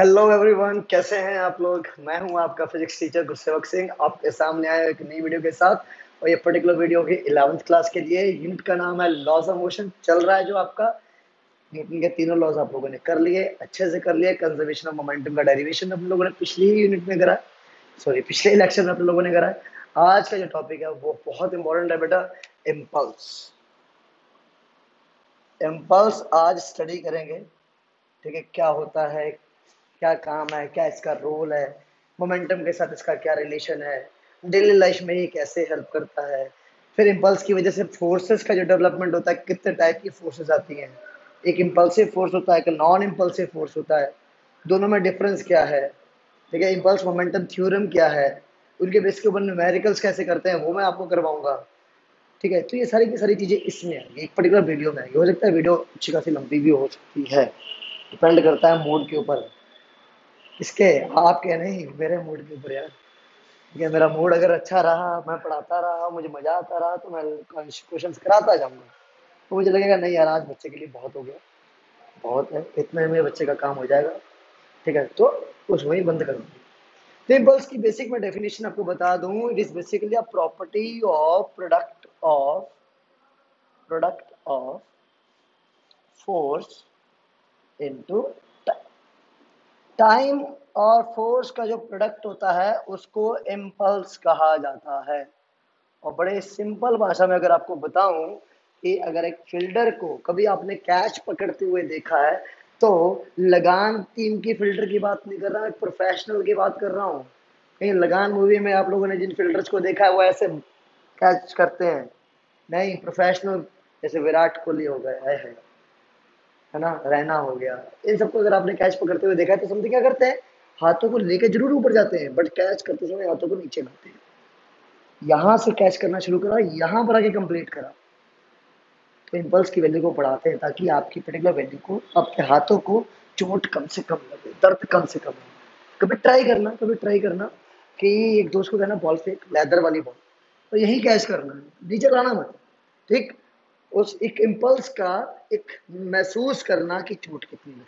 Hello everyone, कैसे हैं आप लोग। मैं हूं आपका फिजिक्स टीचर गुरसेवक सिंह, आपके सामने आया एक नई वीडियो के साथ। और ये पर्टिकुलर वीडियो होगी 11वीं क्लास के लिए। यूनिट का नाम है लॉज ऑफ मोशन। चल रहा है जो आपका न्यूटन के तीनों लॉज आप लोगों ने कर लिए, अच्छे से कर लिए। कंजर्वेशन ऑफ मोमेंटम का डेरिवेशन हम लोगों ने पिछली ही यूनिट में करा, सॉरी पिछले लेक्चर में आप लोगों ने करा है। आज का जो टॉपिक है वो बहुत इंपॉर्टेंट है बेटा, इम्पल्स। इम्पल्स आज स्टडी करेंगे, ठीक है। क्या होता है, क्या काम है, क्या इसका रोल है, मोमेंटम के साथ इसका क्या रिलेशन है, डेली लाइफ में ये कैसे हेल्प करता है। फिर इम्पल्स की वजह से फोर्सेस का जो डेवलपमेंट होता है, कितने टाइप की फोर्सेस आती हैं। एक इम्पल्सिव फोर्स होता है, एक नॉन इम्पल्सिव फोर्स होता है, दोनों में डिफरेंस क्या है, ठीक है। इम्पल्स मोमेंटम थ्योरम क्या है, उनके बेस के ऊपर न्यूमेरिकल्स कैसे करते हैं वो मैं आपको करवाऊंगा, ठीक है। तो ये सारी की सारी चीजें इसमें आएंगी एक पर्टिकुलर वीडियो में आएगी। हो सकता है वीडियो अच्छी खासी लंबी भी हो सकती है, डिपेंड करता है मूड के ऊपर। किसके, आपके नहीं, मेरे मूड के ऊपर यार। ठीक है, मेरा मूड अगर अच्छा रहा, मैं पढ़ाता रहा, मुझे मजा आता रहा, तो मैं क्वेश्चंस कराता जाऊंगा। तो मुझे लगेगा नहीं यार, आज बच्चे के लिए बहुत हो गया, बहुत है, इतने में बच्चे का काम हो जाएगा, ठीक है। तो कुछ वही बंद कर दूंगी। तो इम्पल्स की बेसिक मैं डेफिनेशन आपको बता दूं। It is basically a property of product of force into time. और फोर्स का जो प्रोडक्ट होता है उसको इम्पल्स कहा जाता है। और बड़े सिंपल भाषा में अगर आपको बताऊं कि अगर एक फील्डर को कभी आपने कैच पकड़ते हुए देखा है, तो लगान टीम की फील्डर की बात नहीं कर रहा, एक प्रोफेशनल की बात कर रहा हूँ। कहीं लगान मूवी में आप लोगों ने जिन फील्डर्स को देखा है वो ऐसे कैच करते हैं, नहीं, प्रोफेशनल। जैसे विराट कोहली हो गए है ना, रैना हो गया, इन सबको अगर आपने कैच पकड़ते हुए देखा है तो समझे क्या करते हैं, हाथों को लेके जरूर ऊपर जाते हैं, बट कैच करते समय हाथों को नीचे लाते हैं। यहां से कैच करना शुरू करा, यहां पर आके कंप्लीट करा। तो इम्पल्स की वैल्यू को बढ़ाते हैं ताकि आपकी पर्टिकुलर वैल्यू को, आपके हाथों को चोट कम से कम लगे, दर्द कम से कम लगे। कभी ट्राई करना कि एक दोस्त को कहना बॉल फेंक, लेदर वाली बॉल, तो यही कैच करना है, नीचे लाना मत, ठीक। उस एक इम्पल्स का एक महसूस करना कि चोट कितनी लगती है।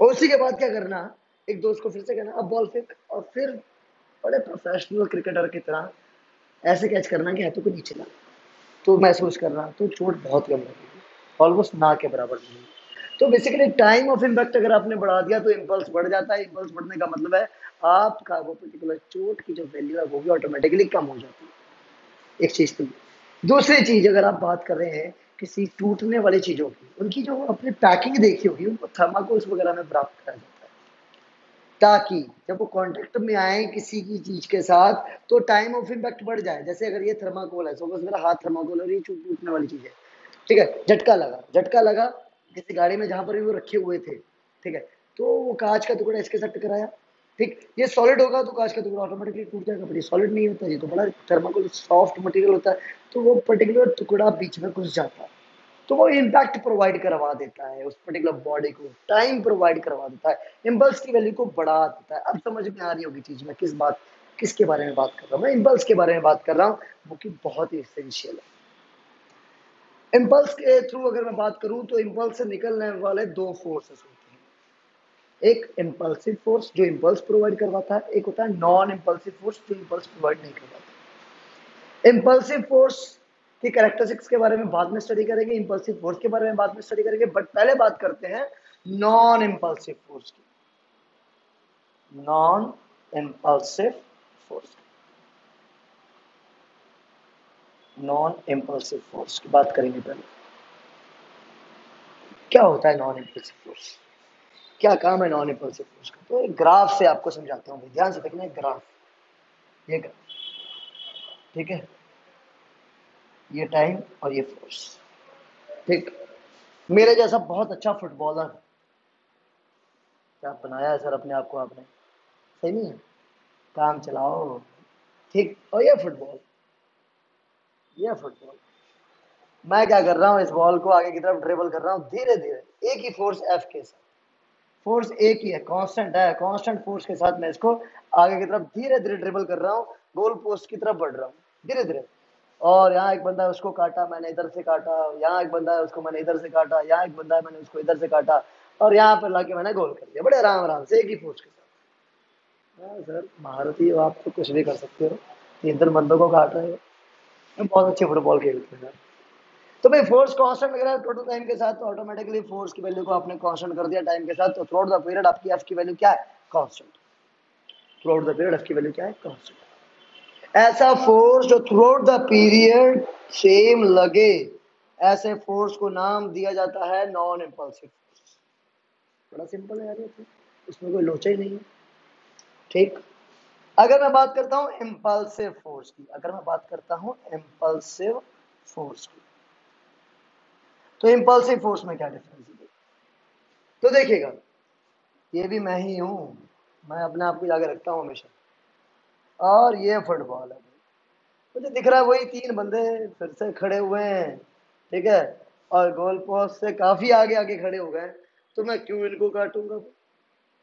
और उसी के बाद क्या करना, एक दोस्त को फिर से कहना अब बॉल फेंक, और फिर बड़े प्रोफेशनल क्रिकेटर की तरह ऐसे कैच करना कि हाथों को नीचे ला, तो महसूस करना, तो चोट बहुत कम लगेगी, ऑलमोस्ट ना के बराबर नहीं। तो बेसिकली टाइम ऑफ इम्पैक्ट अगर आपने बढ़ा दिया तो इम्पल्स बढ़ जाता है। इम्पल्स बढ़ने का मतलब है आपका वो पर्टिकुलर चोट की जो वैल्यू है वो भी ऑटोमेटिकली कम हो जाती है। एक चीज तो दूसरी चीज, अगर आप बात कर रहे हैं किसी टूटने वाली चीजों की, उनकी जो आपने पैकिंग देखी होगी, उनको थर्माकोल्स वगैरह में प्राप्त करा जाता है, ताकि जब वो कांटेक्ट में आए किसी की चीज के साथ तो टाइम ऑफ इम्पैक्ट बढ़ जाए। जैसे अगर ये थर्माकोल है, सपोज मेरा हाथ थर्माकोल है और ये टूटने वाली चीज है, ठीक है, झटका लगा किसी गाड़ी में जहां पर भी वो रखे हुए थे, ठीक है, तो वो कांच का टुकड़ा इसके साथ टकराया, ठीक। ये सॉलिड होगा तो कांच का टुकड़ा ऑटोमेटिकली टूट जाएगा, बट ये सॉलिड नहीं होता, ये तो बड़ा थर्माकोल सॉफ्ट मटेरियल होता है, तो वो पर्टिकुलर टुकड़ा बीच में घुस जाता है, तो वो इम्पैक्ट प्रोवाइड करवा देता है उस पर्टिकुलर बॉडी को, टाइम प्रोवाइड करवा देता है, इम्पल्स की वैल्यू को बढ़ा देता है। अब समझ में आ रही होगी चीज, मैं किसके बारे में बात कर रहा हूँ, मैं इम्पल्स के बारे में बात कर रहा हूँ, वो कि बहुत ही एसेंशियल है। इम्पल्स के थ्रू अगर मैं बात करूं तो इम्पल्स से निकलने वाले दो फोर्सेस होते हैं। एक इम्पल्सिव फोर्स जो इम्पल्स प्रोवाइड करवाता है, एक होता है नॉन इम्पल्सिव फोर्स जो इम्पल्स प्रोवाइड नहीं करवाता। इम्पल्सिव फोर्स की कैरेक्टरिस्टिक्स के बारे में बाद में स्टडी करेंगे, इम्पल्सिव फोर्स के बारे में बाद में स्टडी करेंगे, बट पहले बात करते हैं नॉन इम्पल्सिव फोर्स की। Non impulsive force, non impulsive force की बात करेंगे पहले। क्या होता है नॉन इम्पल्सिव फोर्स, क्या काम है नॉन इम्पल्सिव फोर्स का, तो एक ग्राफ से आपको समझाता हूँ, ध्यान से देखना। एक ग्राफ, ये ग्राफ, ठीक है, ये टाइम और ये फोर्स, ठीक। मेरे जैसा बहुत अच्छा फुटबॉलर, क्या बनाया है सर अपने आप को आपने, सही नहीं है, काम चलाओ, ठीक। और ये फुटबॉल मैं क्या कर रहा हूँ, इस बॉल को आगे की तरफ ड्रिबल कर रहा हूँ धीरे धीरे, एक ही फोर्स एफ के साथ, फोर्स एक ही है, कांस्टेंट है, कांस्टेंट फोर्स के साथ मैं इसको आगे की तरफ धीरे धीरे ड्रिबल कर रहा हूँ, गोल पोस्ट की तरफ बढ़ रहा हूँ धीरे धीरे। और यहाँ एक बंदा है उसको काटा, मैंने इधर से काटा, यहाँ एक बंदा है उसको मैंने इधर से काटा, यहाँ एक बंदा है मैंने उसको इधर से काटा। और यहाँ पर लाके मैंने गोल कर दिया बड़े आराम आराम से एक ही फोर्स के साथ। हाँ सर, भारतीय हो आप तो कुछ भी कर सकते हो, 3 बंदों को काट रहे हो, बहुत अच्छे फुटबॉल खेलते हैं। तो भाई फोर्स कांस्टेंट लग रहा है टोटल टाइम के साथ, तो ऑटोमेटिकली फोर्स की वैल्यू को आपने कांस्टेंट कर दिया टाइम के साथ, तो थ्रू आउट द पीरियड आपकी एफ की वैल्यू क्या है? Constant. Through out the period F की वैल्यू क्या है? कांस्टेंट। ऐसा फोर्स जो through out the period same लगे, ऐसे फोर्स को नाम दिया जाता है नॉन इंपल्सिव फोर्स। बड़ा सिंपल है यार ये तो, इसमें कोई लोचा ही नहीं है। ठीक, अगर मैं बात करता हूं इंपल्सिव फोर्स की, अगर मैं बात करता हूं इंपल्सिव फोर्स की, तो इंपल्सिव फोर्स में क्या डिफरेंस है? तो देखिएगा, ये भी मैं ही हूं, मैं अपने आप को आगे रखता हूं हमेशा, और ये फुटबॉल है। मुझे दिख रहा है वही 3 बंदे फिर से खड़े हुए हैं, ठीक है, और गोल पोस्ट से काफी आगे आगे खड़े हो गए, तो मैं क्यों इनको काटूंगा?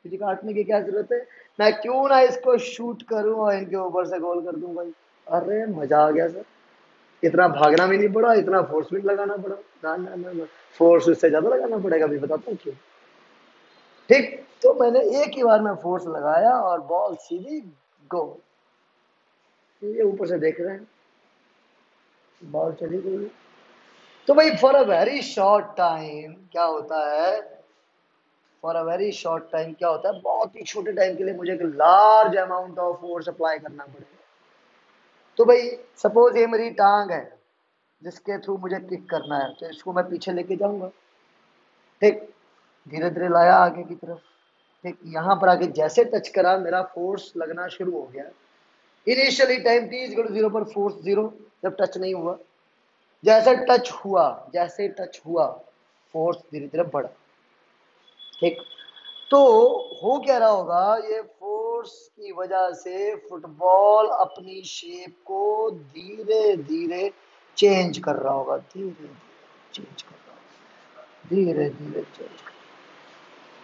मुझे काटने की क्या जरूरत है? मैं क्यों ना इसको शूट करूं और इनके ऊपर से गोल कर दूं भाई। अरे मजा आ गया सर, इतना भागना भी नहीं पड़ा, इतना फोर्स भी लगाना पड़ा, ना ना ना ना, फोर्स उससे ज्यादा लगाना पड़ेगा, अभी बताता हूँ क्यों। ठीक, तो मैंने एक ही बार में फोर्स लगाया और बॉल सीधी गोल। ये ऊपर से देख रहे हैं, बॉल चली गई। तो भाई for a very short time क्या होता है, for a very short time क्या होता है, बहुत ही छोटे टाइम के लिए मुझे एक large amount of force apply करना पड़ेगा। तो भाई सपोज ये मेरी टांग है जिसके थ्रू मुझे किक करना है, तो इसको मैं पीछे लेके जाऊंगा, ठीक, धीरे धीरे लाया आगे की तरफ, ठीक, यहाँ पर आके जैसे टच करा मेरा फोर्स लगना शुरू हो गया। Initially time t equal to 0 पर फोर्स 0, जब टच नहीं हुआ, जैसे टच हुआ, जैसे टच हुआ फोर्स धीरे धीरे बढ़ा। ठीक, तो हो क्या रहा होगा, ये फोर्स की वजह से फुटबॉल अपनी शेप को धीरे धीरे चेंज कर रहा होगा, धीरे धीरे चेंज कर रहा होगा, धीरे धीरे चेंज।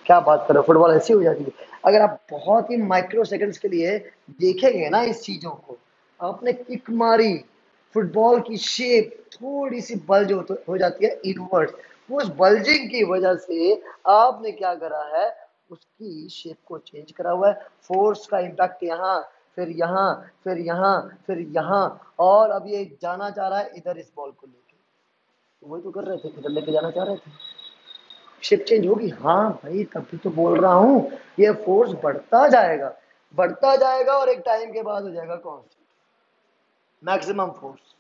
क्या बात कर रहे हो, फुटबॉल ऐसी हो जाती है। अगर आप बहुत ही माइक्रो सेकंड्स के लिए देखेंगे ना इस चीजों को, आपने किक मारी, फुटबॉल की शेप थोड़ी सी बल्ज हो जाती है इनवर्ड, उस बल्जिंग की वजह से आपने क्या करा है, उसकी शेप को चेंज करा हुआ है। फोर्स का इम्पैक्ट यहाँ, फिर यहाँ, फिर यहाँ, फिर यहाँ, और अब ये जाना चाह रहा है इधर इस बॉल को लेके, तो वही तो कर रहे थे, इधर लेके जाना चाह रहे थे, शिप चेंज होगी। हाँ भाई, तभी तो बोल रहा हूँ, ये फोर्स बढ़ता जाएगा, बढ़ता जाएगा, और एक टाइम के बाद हो जाएगा कांस्टेंट, मैक्सिमम फोर्स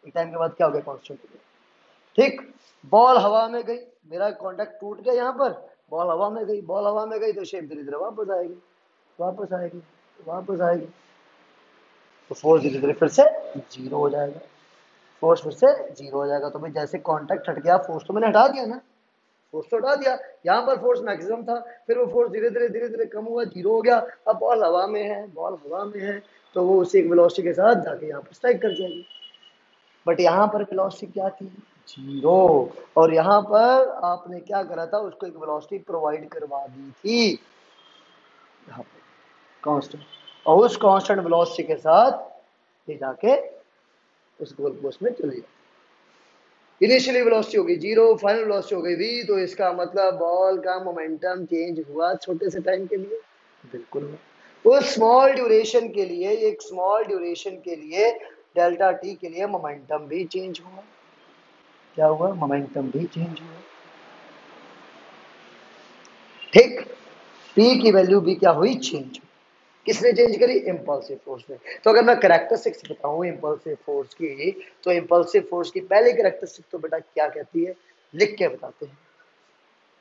एक टाइम के बाद क्या हो गया, कांस्टेंट हो गया। ठीक, बॉल हवा में गई, मेरा कॉन्टेक्ट टूट गया यहाँ पर, बॉल हवा में गई, बॉल हवा में गई तो शेप धीरे धीरे वापस आएगी, वापस आएगी, वापस आएगी, तो फोर्स धीरे धीरे फिर से जीरो हो जाएगा, फोर्स फिर से जीरो हो जाएगा। तो भाई जैसे कॉन्टेक्ट हट गया, फोर्स तो मैंने हटा दिया ना, फोर्स तो हटा दिया, यहाँ पर फोर्स मैक्सिमम था, फिर वो फोर्स धीरे धीरे कम हुआ, जीरो हो गया, अब बॉल हवा में है, बॉल हवा में है, तो वो उसी एक वेलोसिटी के साथ जाके यहाँ पर स्ट्राइक कर जाएगी। बट यहाँ पर वेलोसिटी क्या थी, जीरो, और यहाँ पर आपने क्या करा था, उसको एक वेलोसिटी प्रोवाइड करवा दी थी यहाँ पर, कांस्टेंट, और उस कांस्टेंट वेलोसिटी के साथ ये जाके उस गोल पोस्ट में चले गया। इनिशियली वेलोसिटी होगी जीरो, फाइनल वेलोसिटी हो गई v, तो इसका मतलब बॉल का मोमेंटम चेंज हुआ छोटे से टाइम के लिए, बिल्कुल हुआ। उस स्मॉल ड्यूरेशन के लिए, एक स्मॉल ड्यूरेशन के लिए, डेल्टा टी के लिए मोमेंटम भी चेंज हुआ। क्या हुआ, मोमेंटम भी चेंज हुआ। ठीक, p की वैल्यू भी क्या हुई, चेंज। किसने चेंज करी, इम्पल्सिव फोर्स ने। तो अगर मैं कैरेक्टरिस्टिक्स बताऊं इम्पल्सिव फोर्स की, तो इम्पल्सिव फोर्स की पहली कैरेक्टरिस्टिक तो बेटा क्या कहती है, लिख के बताते हैं,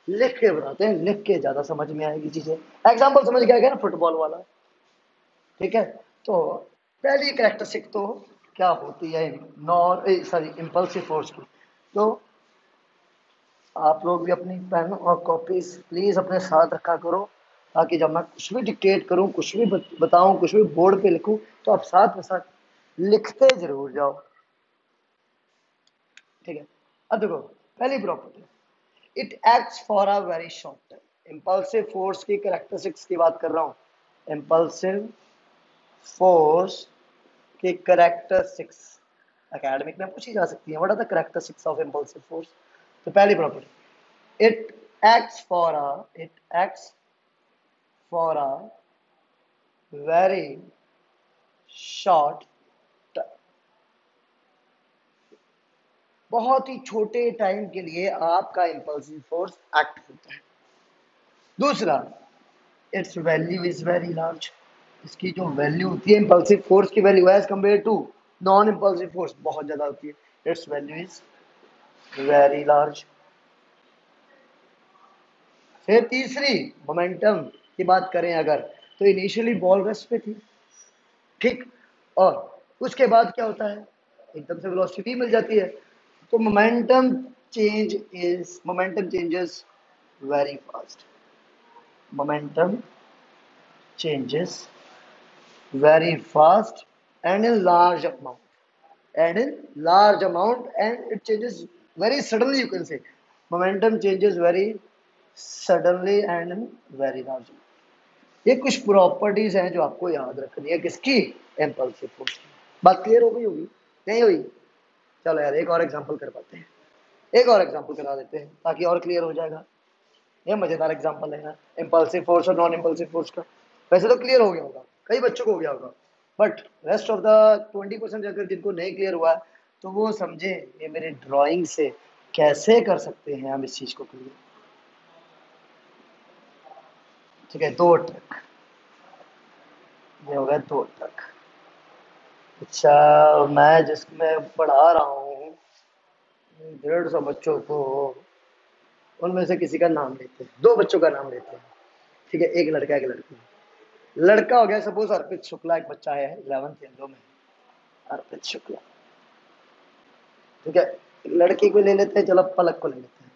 लिख के बताते हैं, लिख के ज्यादा समझ में आएगी चीजें। एग्जाम्पल समझ गया ना, फुटबॉल वाला, ठीक है। तो पहली कैरेक्टरिस्टिक तो क्या होती है, सॉरी इम्पल्सिव फोर्स की, तो आप लोग भी अपनी पेन और कॉपीज प्लीज अपने साथ रखा करो, ताकि जब मैं कुछ भी डिक्टेट करूं, कुछ भी बताऊं, कुछ भी बोर्ड पे लिखूं, तो आप साथ में साथ लिखते जरूर जाओ, ठीक है। अब देखो, पहली property, it acts for a very short time. Impulsive force की कैरेक्टरिस्टिक्स की बात कर रहा हूं, इंपल्सिव फोर्स की कैरेक्टरिस्टिक्स एकेडमिक में पूछी जा सकती है, what are the characteristics of impulsive force. तो पहली property, it acts for a very short time. बहुत ही छोटे टाइम के लिए आपका इंपल्सिव फोर्स एक्ट होता है। दूसरा, its value is very large. इसकी जो वैल्यू होती है इंपल्सिव फोर्स की value as compare to non impulsive force बहुत ज्यादा होती है। Its value is very large. फिर तीसरी, मोमेंटम की बात करें अगर, तो इनिशियली बॉल रेस्ट पे थी, ठीक, और उसके बाद क्या होता है, एकदम से वेलोसिटी मिल जाती है, तो momentum changes very fast. Momentum changes very fast and in large amount and it changes very suddenly, you can say momentum changes very suddenly and in very large amount। ये कुछ प्रॉपर्टीज हैं जो आपको याद रखनी है, किसकी, इम्पल्सिव फोर्स की। बात क्लियर हो गई होगी, नहीं हुई? चलो यार एक और एग्जांपल कर पाते हैं, एक और एग्जांपल करा देते हैं ताकि और क्लियर हो जाएगा। ये मजेदार एग्जांपल है यार, इम्पल्सिव फोर्स और नॉन इम्पल्सिव फोर्स का। वैसे तो क्लियर हो गया होगा, कई बच्चों को हो गया होगा, बट रेस्ट ऑफ द 20% अगर जिनको नहीं क्लियर हुआ तो वो समझे ये मेरे ड्राइंग से कैसे कर सकते हैं हम इस चीज को क्लियर। ठीक है, 2 ट्रक, ये हो गया 2 ट्रक। अच्छा, मैं जिसमें पढ़ा रहा हूँ 150 बच्चों को, उनमें से किसी का नाम लेते हैं, 2 बच्चों का नाम लेते हैं, ठीक है, एक लड़का एक लड़की। लड़का हो गया सपोज अर्पित शुक्ला, एक बच्चा है 11th इंदो में, अर्पित शुक्ला, ठीक है। लड़की को ले लेते हैं, चलो पलक को ले लेते हैं।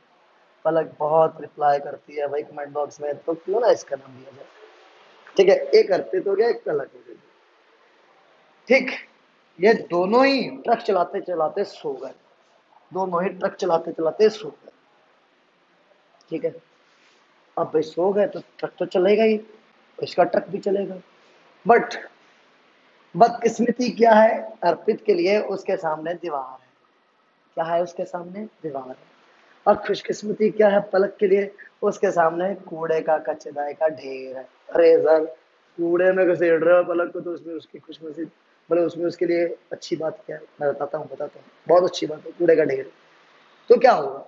पलक बहुत रिप्लाई करती है भाई कमेंट बॉक्स में, तो क्यों ना इसका नाम लिया जाए, ठीक है। एक अर्पित हो गया, एक पलक हो गई, ठीक। ये दोनों ही ट्रक चलाते चलाते सो गए, दोनों ही ट्रक चलाते चलाते सो गए, ठीक है। अब भाई सो गए तो ट्रक तो चलेगा ही, इसका ट्रक भी चलेगा, बट बदकिस्मती क्या है अर्पित के लिए, उसके सामने दीवार है। क्या है उसके सामने, दीवार है। और खुशकिस्मती क्या है पलक के लिए, उसके सामने कूड़े का कचरे का ढेर है। अरे सर, कूड़े में घसीट रहे हो पलक को, तो उसमें उसकी खुशनसीब, मतलब उसमें उसके लिए अच्छी बात क्या है, मैं बताता हूँ, बहुत अच्छी बात है, कूड़े का ढेर। तो क्या होगा,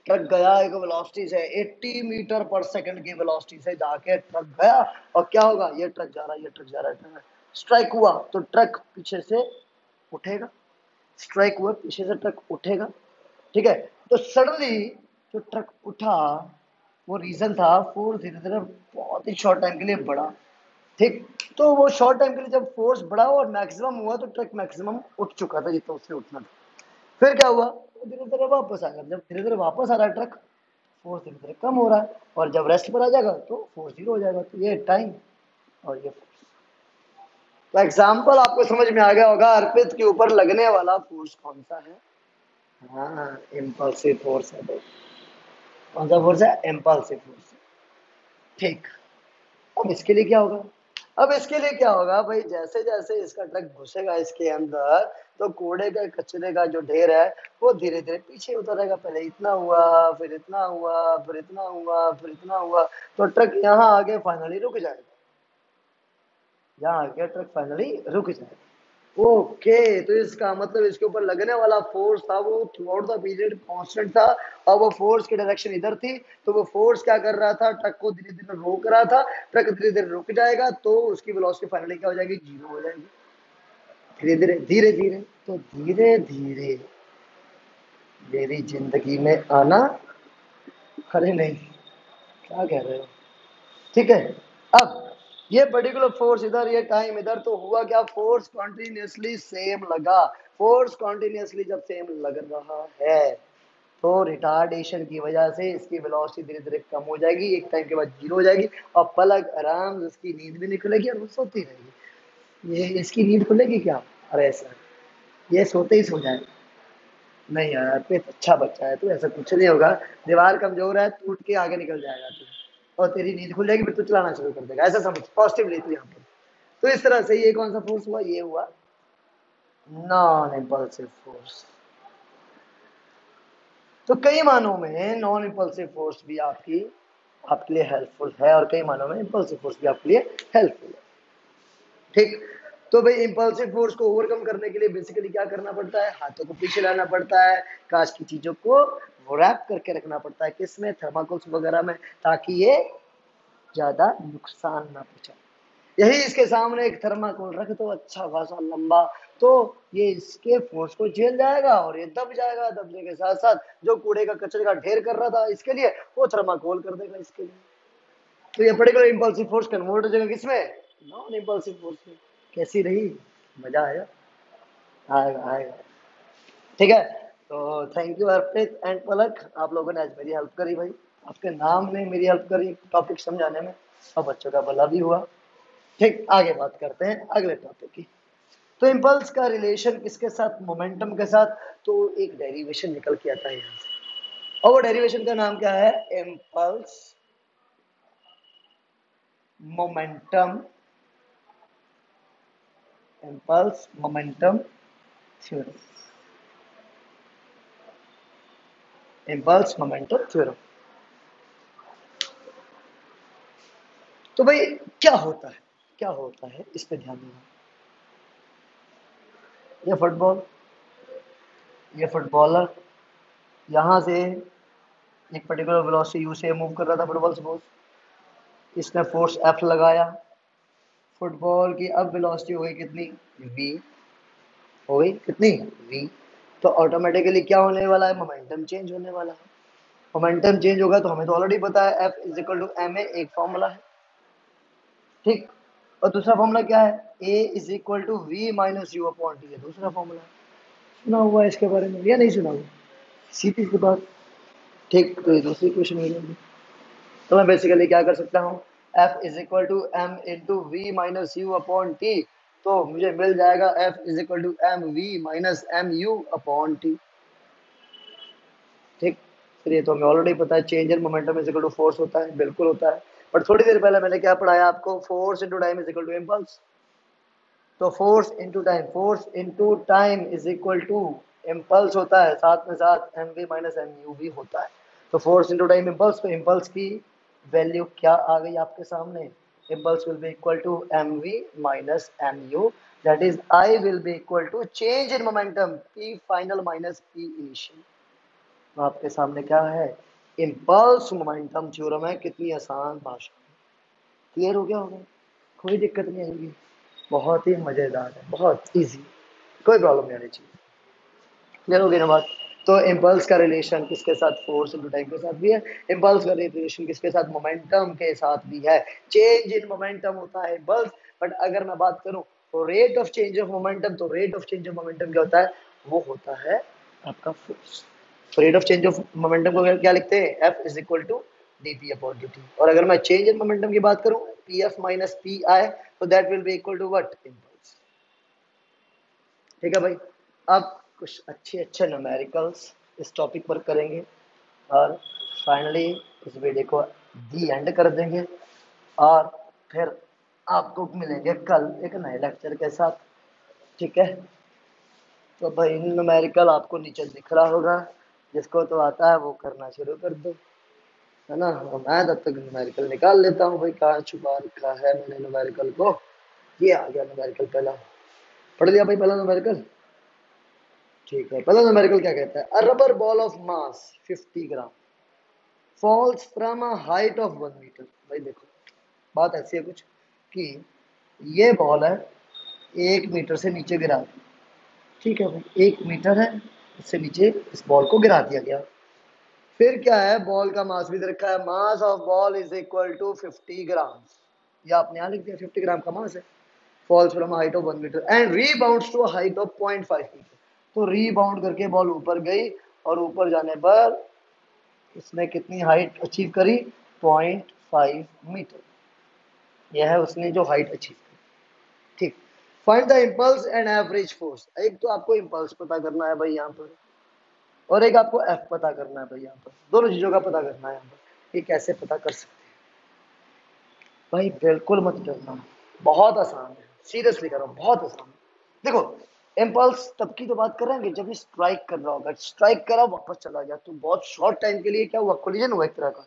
ट्रक गया एक वेलोसिटी से 80 मीटर पर सेकंड की वेलोसिटी से जाके ट्रक गया, और क्या होगा, ये ट्रक जा रहा है, ये ट्रक जा रहा है, स्ट्राइक हुआ तो ट्रक पीछे से उठेगा, स्ट्राइक हुआ पीछे से ट्रक उठेगा, ठीक है। तो सडनली जो ट्रक उठा, वो रीजन था फोर्स धीरे धीरे बहुत ही शॉर्ट टाइम के लिए बढ़ा, ठीक। तो वो शॉर्ट टाइम के लिए जब फोर्स बढ़ा और मैक्सिमम हुआ, तो ट्रक मैक्सिमम उठ चुका था जितना उसने उठना था। फिर क्या हुआ, धीरे धीरे वापस आ गया, जब धीरे धीरे वापस आ रहा है ट्रक, फोर्स धीरे धीरे कम हो रहा है, और जब रेस्ट पर आ जाएगा तो फोर्स 0 हो जाएगा। तो ये टाइम और ये फोर्स। तो एग्जाम्पल आपको समझ में आ गया होगा, अर्पित के ऊपर लगने वाला फोर्स कौन सा है, हाँ, इम्पल्सिव फोर्स है। कौन सा फोर्स है, इम्पल्सिव फोर्स, ठीक। अब इसके लिए क्या होगा, अब इसके लिए क्या होगा भाई, जैसे जैसे इसका ट्रक घुसेगा इसके अंदर, तो कूड़े का कचरे का जो ढेर है वो धीरे धीरे पीछे उतरेगा, पहले इतना हुआ, फिर इतना हुआ, फिर इतना हुआ, फिर इतना हुआ, तो ट्रक यहाँ आगे फाइनली रुक जाएगा, यहाँ आगे ट्रक फाइनली रुक जाएगा। ओके, तो इसका मतलब इसके ऊपर लगने वाला फोर्स था वो through out the period constant था, और वो फोर्स की डायरेक्शन इधर थी, तो वो फोर्स क्या कर रहा था, ट्रक को धीरे धीरे रोक रहा था। ट्रक धीरे धीरे रुक जाएगा तो उसकी वेलोसिटी फाइनली क्या हो जाएगी, 0 हो जाएगी, धीरे धीरे धीरे धीरे। तो धीरे धीरे मेरी जिंदगी में आना, अरे नहीं, क्या कह रहे हो, ठीक है। अब ये पर्टिकुलर फोर्स इधर, ये टाइम इधर, तो हुआ क्या, फोर्स कॉन्टिन्यूसली सेम लगा। फोर्स कॉन्टिन्यूसली जब सेम लग रहा है तो रिटार्डेशन की वजह से इसकी वेलोसिटी धीरे धीरे कम हो जाएगी, एक टाइम के बाद 0 हो जाएगी, और पलक आराम से उसकी नींद भी नहीं खुलेगी और वो सोती रहेगी। ये इसकी नींद खुलेगी क्या, अरे सर ये सोते ही सो जाएगा, नहीं यार तो अच्छा बच्चा है, तो ऐसा कुछ नहीं होगा, दीवार कमजोर है, टूट के आगे निकल जाएगा तू, और तेरी नींद खुल जाएगी, फिर तू चलाना शुरू कर देगा, ऐसा समझ, पॉजिटिव ले तू यहाँ पर। तो इस तरह से ये कौन सा फोर्स हुआ, ये हुआ नॉन इम्पल्सिव फोर्स। तो कई मानों में नॉन इम्पल्सिव फोर्स भी आपके लिए हेल्पफुल है और कई मानों में इम्पल्सिव फोर्स भी आपके लिए हेल्पफुल है। ठीक, तो भाई इम्पल्सिव फोर्स को ओवरकम करने के लिए बेसिकली क्या करना पड़ता है, हाथों को पीछे लाना पड़ता है, कांच की चीजों को रैप करके रखना पड़ता है, किसमें, थर्माकोल्स वगैरह में, ताकि ये ज्यादा नुकसान ना पहुंचाए। यही इसके सामने एक थर्माकोल रख दो अच्छा खासा लंबा, तो ये इसके फोर्स को झेल जाएगा और ये दब जाएगा। दबने के साथ साथ जो कूड़े का कचरे का ढेर कर रहा था इसके लिए, वो थर्माकोल कर देगा इसके लिए। तो ये पर्टिकुलर इम्पल्सिव फोर्स कन्वर्ट हो जाएगा किसमें, नॉन इम्पल्सिव फोर्स में। कैसी रही, मजा आया, आएगा आएगा। ठीक है, तो थैंक यू हरप्रीत एंड पलक, आप लोगों ने आज मेरी हेल्प करी भाई, आपके नाम ने मेरी हेल्प करी टॉपिक समझाने में, और बच्चों का भला भी हुआ। ठीक, आगे बात करते हैं अगले टॉपिक की। तो इम्पल्स का रिलेशन किसके साथ, मोमेंटम के साथ। तो एक डेरिवेशन निकल के आता है यहाँ से, और वो डेरिवेशन का नाम क्या है, impulse momentum, impulse momentum theorem, impulse momentum theorem. तो भाई क्या होता है, क्या होता है इस पे ध्यान देना। ये फुटबॉलर यहाँ से एक पर्टिकुलर वेलोसिटी u से मूव कर रहा था फुटबॉल, सपोज इसने फोर्स F लगाया, फुटबॉल की अब वेलोसिटी हो गई कितनी, v, हो गई कितनी, v। तो ऑटोमेटिकली क्या होने वाला है, मोमेंटम चेंज होने वाला है। मोमेंटम चेंज होगा तो हमें तो ऑलरेडी पता है F is equal to ma, एक फॉर्मूला है। ठीक, और दूसरा फॉर्मूला क्या है, a is equal to v minus u upon t, है दूसरा फॉर्मूला। सुना हुआ है इसके बारे में या नहीं सुना हुआ, सीधी सी बात। ठीक, तो ये दूसरी क्वेश्चन हो जाएगी। तो मैं बेसिकली क्या कर सकता हूँ, F is equal to m into v minus u upon t, तो मुझे मिल जाएगा F is equal to M we minus M u upon t. ठीक, फिर ये तो हमें ऑलरेडी पता है, change in momentum is equal to force होता है, बिल्कुल होता है। पर थोड़ी देर पहले मैंने क्या पढ़ाया आपको, force into time is equal to impulse. तो force into time is equal to impulse होता है, साथ में साथ M we minus M U भी होता है। तो फोर्स इंटू टाइम इम्पल्स, तो इम्पल्स की वैल्यू क्या आ गई आपके सामने, impulse will be equal to M we minus M U, that is I will be equal to change in momentum P final minus P initial. तो आपके सामने क्या है, इम्पल्स मोमेंटम थ्योरम है। कितनी आसान भाषा, क्लियर हो गया होगा, कोई दिक्कत नहीं आएगी, बहुत ही मजेदार है, बहुत इजी, कोई प्रॉब्लम नहीं आनी चाहिए। क्लियर हो गई ना बात। तो इम्पल्स का रिलेशन किसके साथ, फोर्स इंटू टाइम के साथ भी है। इम्पल्स का रिलेशन किसके साथ, मोमेंटम के साथ भी है। चेंज इन मोमेंटम होता है इम्पल्स, बट अगर मैं बात करूं तो rate of change of momentum, तो rate of change of momentum क्या होता है, वो होता है आपका फोर्स। तो rate of change of momentum को क्या लिखते हैं, F is equal to D P upon D T. और अगर मैं चेंज इन मोमेंटम की बात करूं, P F minus P I, तो that will be equal to what, impulse. ठीक है भाई, अब कुछ अच्छे अच्छे न्यूमेरिकल्स इस टॉपिक पर करेंगे और फाइनली इस वीडियो को दी एंड कर देंगे, और फिर आपको मिलेंगे कल एक नए लेक्चर के साथ। ठीक है, तो भाई न्यूमेरिकल आपको नीचे दिख रहा होगा, जिसको तो आता है वो करना शुरू कर दो, है ना। मैं तब तक न्यूमेरिकल निकाल लेता हूँ भाई, कहाँ छुपा रखा है मैंने न्यूमेरिकल को। ये आ गया न्यूमेरिकल पहला, पढ़ लिया भाई पहला न्यूमेरिकल। ठीक है, पहला न्यूमेरिकल क्या कहता है, a rubber ball of mass 50 gram falls from a height of 1 metre. भाई देखो, बात ऐसी है कुछ कि ये बॉल है, 1 मीटर से नीचे गिरा दी। ठीक है भाई, 1 मीटर है, इससे नीचे इस बॉल को गिरा दिया गया। फिर क्या है, बॉल का मास भी दे रखा है, mass of ball is equal to 50 gram. ये आपने यहाँ लिख दिया, 50 ग्राम का मास है, falls from height of 1 metre and rebounds to height of 0.5 metre. तो रीबाउंड करके बॉल ऊपर गई, और ऊपर जाने पर इसने कितनी हाइट अचीव करी, 0.5 मीटर। यह है उसने जो हाइट अचीव की। ठीक, find the impulse and average force. एक तो आपको इम्पल्स पता करना है भाई यहाँ पर, और एक आपको एफ पता करना है भाई यहाँ पर, दोनों चीजों का पता करना है यहाँ पर। ये कैसे पता कर सकते हैं भाई, बिल्कुल मत डरना, बहुत आसान है, सीरियसली करो, बहुत आसान है। देखो, इम्पल्स तब की तो बात कर रहे हैं जब ये स्ट्राइक कर रहा होगा, स्ट्राइक करा वापस चला गया, तो बहुत शॉर्ट टाइम के लिए क्या हुआ, कोलिजन हुआ एक तरह का।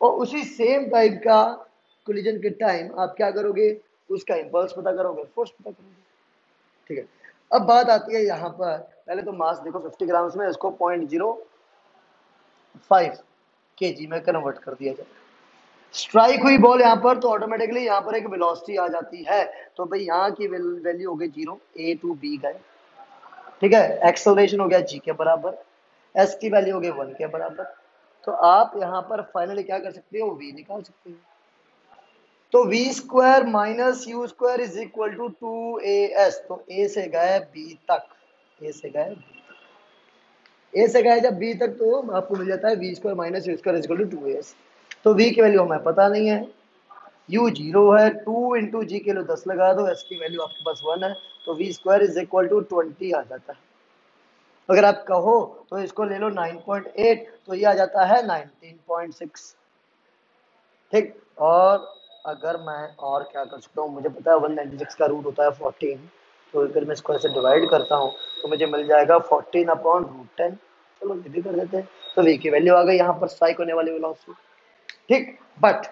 और उसी सेम टाइप का कोलिजन के टाइम आप क्या करोगे, उसका इम्पल्स पता करोगे, फोर्स पता करोगे। ठीक है, अब बात आती है यहाँ पर, पहले तो मास देखो 50 ग्राम्स में, इसको 0.05 kg में कन्वर्ट कर दिया जाए। स्ट्राइक हुई बॉल यहाँ पर, तो ऑटोमेटिकली यहाँ पर एक वेलोसिटी आ जाती है। तो भाई यहाँ की वैल्यू हो गई 0, ए टू बी गए। ठीक है, एक्सेलरेशन हो गया जी के बराबर, एस की वैल्यू हो गई 1 के बराबर। तो आप यहाँ पर फाइनली क्या कर सकते हो, वी निकाल सकते हो। तो v square minus u square is equal to 2as। तो ए से गए बी तक, ए से गए, ए से गए जब बी तक, तो आपको मिल जाता है v square minus u square is equal to 2as। तो वी की वैल्यू हमें पता नहीं है, u 0 है, 2 इंटू जी के लिए 10 लगा दो, s की वैल्यू आपके पास 1 है, तो v square is equal to 20 आ जाता है। अगर आप कहो तो इसको ले लो 9.8, तो ये आ जाता है 19.6। ठीक, और अगर मैं और क्या कर सकता हूँ, मुझे पता है 196 का रूट होता है 14, तो अगर मैं इसको ऐसे डिवाइड करता हूँ तो मुझे मिल जाएगा 14 अपॉन रूट 10। चलो ये भी कर देते हैं, तो v की वैल्यू आ गई यहाँ पर स्ट्राइक होने वाली वेलोसिटी। ठीक, बट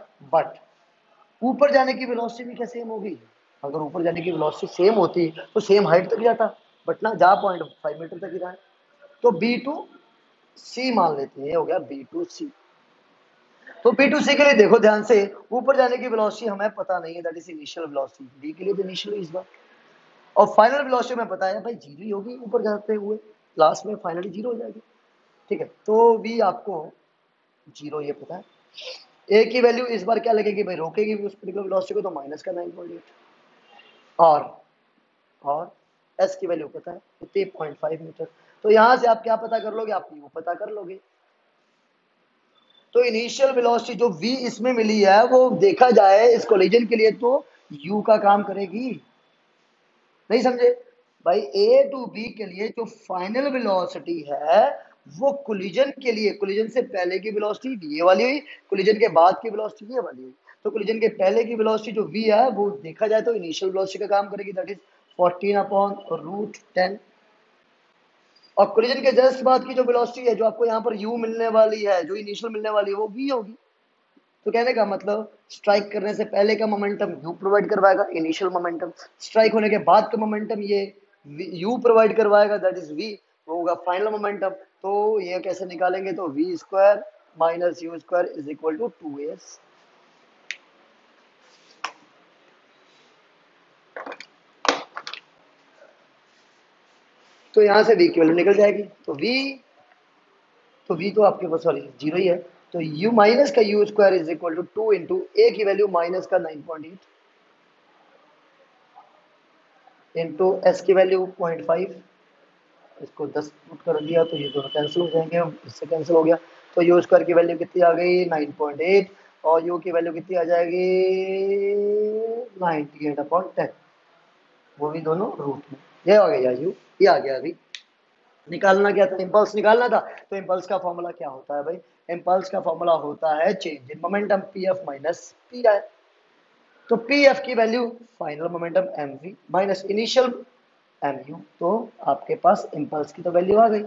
ऊपर जाने की वेलोसिटी भी क्या सेम होगी, अगर ऊपर जाने की वेलोसिटी सेम होती तो सेम हाइट तक जाता, बट ना जा 0.5 मीटर तक ही रहा है। तो बी टू सी मान लेते हैं, हो गया बी टू सी। तो बी टू सी के लिए देखो ध्यान से, ऊपर जाने की वेलोसिटी हमें पता नहीं है, that is initial velocity, D के लिए तो इनिशियल इस बार, और फाइनल वेलोसिटी में पता है भाई जीरो ही होगी, ऊपर जाते हुए लास्ट में फाइनली जीरो हो जाएगी। ठीक है, तो वी आपको जीरो ये पता है। ए की वैल्यू इस बार क्या लगेगी भाई, रोकेगी उस पर्टिकुलर वेलोसिटी को, तो माइनस का 9.8। और एस की वैल्यू पता है 3.5 मीटर। तो यहां से आप क्या पता कर लोगे, आप यू पता कर लोगे। तो इनिशियल वेलोसिटी जो v इसमें मिली है, वो देखा जाए इस कोलिजन के लिए तो u का काम करेगी। नहीं समझे भाई, a टू b के लिए जो फाइनल वेलोसिटी है, वो कोलिजन के लिए, कोलिजन से पहले की वेलोसिटी ये वाली हुई, कोलिजन के बाद की वेलोसिटी ये वाली हुई। तो कोलिजन के पहले की वेलोसिटी जो v है, वो देखा जाए तो इनिशियल वेलोसिटी का काम करेगी, दैट इज 14 अपॉन रूट 10। और कोलिजन के जस्ट बाद की जो वेलोसिटी है, जो आपको यहाँ पर u मिलने वाली है, जो इनिशियल मिलने वाली है, वो v होगी। तो कहने का मतलब, स्ट्राइक करने से पहले का मोमेंटम u प्रोवाइड करवाएगा, इनिशियल मोमेंटम। स्ट्राइक होने के बाद का मोमेंटम ये u प्रोवाइड करवाएगा, दैट इज v, वो होगा फाइनल मोमेंटम। तो ये कैसे निकालेंगे, तो v square minus u square is equal to 2as। तो यहां से v की वैल्यू निकल जाएगी, तो v तो आपके पास सॉरी जीरो ही है, तो u माइनस का U square is equal to 2 into A की वैल्यू माइनस का 9.8 इंटू एस की वैल्यू 0.5, इसको 10 पुट कर दिया तो ये दोनों कैंसिल हो जाएंगे, इससे कैंसिल हो गया। तो यू स्क्वायर की वैल्यू कितनी आ गई 9.8, और यू की वैल्यू कितनी आ जाएगी 98/10, वो भी दोनों रूट में। ये आ गया यू, ये आ गया अभी। निकालना क्या था, इम्पल्स निकालना था। तो इम्पल्स का फॉर्मूला क्या होता है भाई, इम्पल्स का फॉर्मूला होता है change in momentum p F minus P I. तो पी एफ की value final momentum m we minus initial m u, तो आपके पास इम्पल्स की तो वैल्यू आ गई,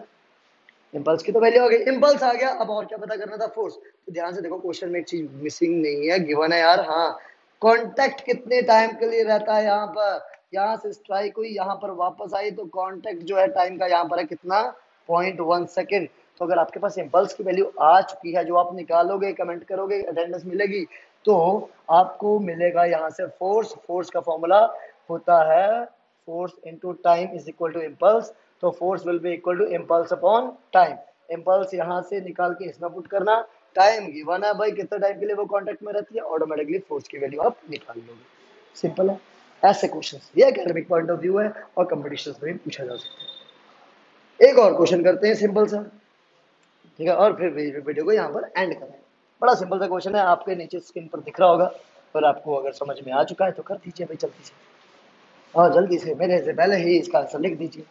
इम्पल्स की तो वैल्यू आ गई, इम्पल्स आ गया। अब और क्या पता करना था, फोर्स। तो ध्यान से देखो, क्वेश्चन में एक चीज मिसिंग नहीं है, गिवन है यार, हाँ। कांटेक्ट कितने टाइम के लिए रहता है, यहाँ पर, यहाँ से स्ट्राइक हुई, यहाँ पर वापस आई, तो कांटेक्ट जो है टाइम का यहाँ पर है कितना, 0.1 सेकेंड। तो अगर आपके पास इम्पल्स की वैल्यू आ चुकी है, जो आप निकालोगे, कमेंट करोगे, अटेंडेंस मिलेगी, तो आपको मिलेगा यहाँ से फोर्स। फोर्स का फॉर्मूला होता है force into time is equal to impulse. तो force will be equal to impulse upon time. Impulse यहाँ से निकाल के इसमें पुट करना, टाइम गिवन है भाई, कितने टाइम के लिए वो कांटेक्ट में रहती है, ऑटोमेटिकली फोर्स की वैल्यू आप निकाल लोगे। सिंपल है। ऐसे क्वेश्चन ये एकेडमिक पॉइंट ऑफ व्यू है, और कंपटीशन में भी पूछा जा सकता है। एक और क्वेश्चन करते हैं सिंपल सा, ठीक है, और फिर वीडियो को यहाँ पर एंड करें। बड़ा सिंपल सा क्वेश्चन है, आपके नीचे स्क्रीन पर दिख रहा होगा, और आपको अगर समझ में आ चुका है तो कर दीजिए भाई जल्दी से, और जल्दी से मेरे से पहले ही इसका आंसर लिख दीजिए।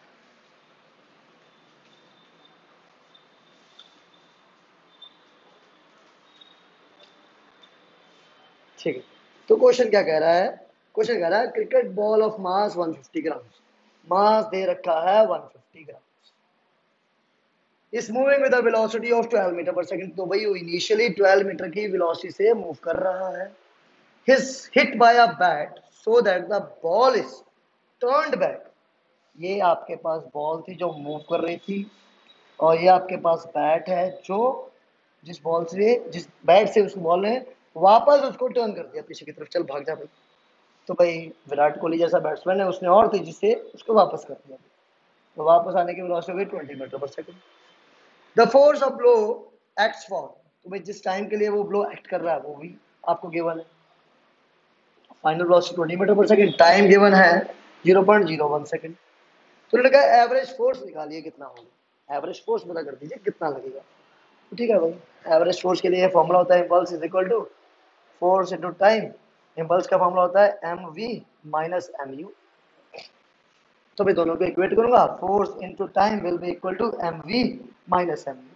ठीक है, तो क्वेश्चन क्या कह रहा है, क्वेश्चन कह रहा है cricket ball of mass 150 gram mass दे रखा है 150 gram, is moving with the velocity of 12 metre per second. तो भाई वो इनिशियली 12 मीटर की वेलोसिटी से मूव कर रहा है। His hit by a bat so that the ball is turned back. ये आपके पास बॉल थी जो मूव कर रही थी, और ये आपके पास बैट है जो जिस बैट से उस बॉल ने वापस उसको टर्न कर दिया पीछे की तरफ, चल भाग जा भाई। तो भाई विराट कोहली जैसा बैट्समैन है, उसने और तेजी से उसको वापस कर दिया, तो वापस आने की वेलोसिटी हो गई 20 metre per second. The force of blow acts for, तो भाई जिस टाइम के लिए वो ब्लो एक्ट कर रहा है वो भी आपको गिवन है। Final velocity 20 metre per second, time given है 0.01 सेकंड। तो उन्होंने कहा एवरेज फोर्स निकालिए कितना होगा, एवरेज फोर्स पता कर दीजिए कितना लगेगा। तो ठीक है भाई, एवरेज फोर्स के लिए फॉर्मूला होता है impulse is equal to force into time. Impulse का फॉर्मूला होता है m we minus M u. तो मैं दोनों को इक्वेट करूंगा, force into time will be equal to M we minus M u.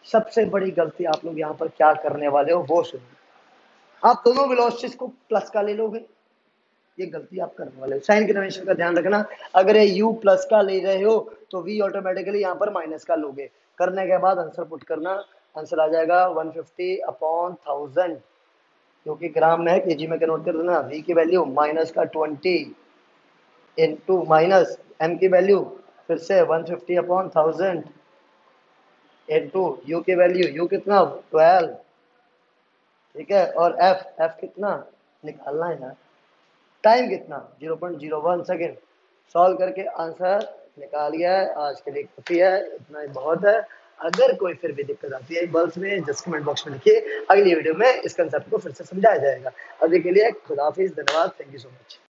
सबसे बड़ी गलती आप लोग यहाँ पर क्या करने वाले हो वो सुनिए, आप दोनों वेलोसिटीज को प्लस का ले लोगे, ये गलती आप करने वाले हो। साइन कन्वेंशन का ध्यान रखना, अगर ये u प्लस का ले रहे हो तो v ऑटोमेटिकली यहाँ पर माइनस का लोगे। करने के बाद आंसर पुट करना, आंसर आ जाएगा 150/1000, क्योंकि ग्राम में है, केजी में कन्वर्ट कर देना। v की वैल्यू माइनस का 20 इंटू माइनस m की वैल्यू फिर से 150/1000 इंटू u की वैल्यू, u कितना 12, ठीक है, और f कितना निकालना है यार, टाइम कितना 0.01 सेकेंड। सॉल्व करके आंसर निकाल गया है। आज के लिए काफी है, इतना ही बहुत है। अगर कोई फिर भी दिक्कत आती है बल्ब में, जस्ट कमेंट बॉक्स में लिखिए, अगली वीडियो में इस कंसेप्ट को फिर से समझाया जाएगा। अभी के लिए खुदा हाफिज, धन्यवाद, थैंक यू सो मच।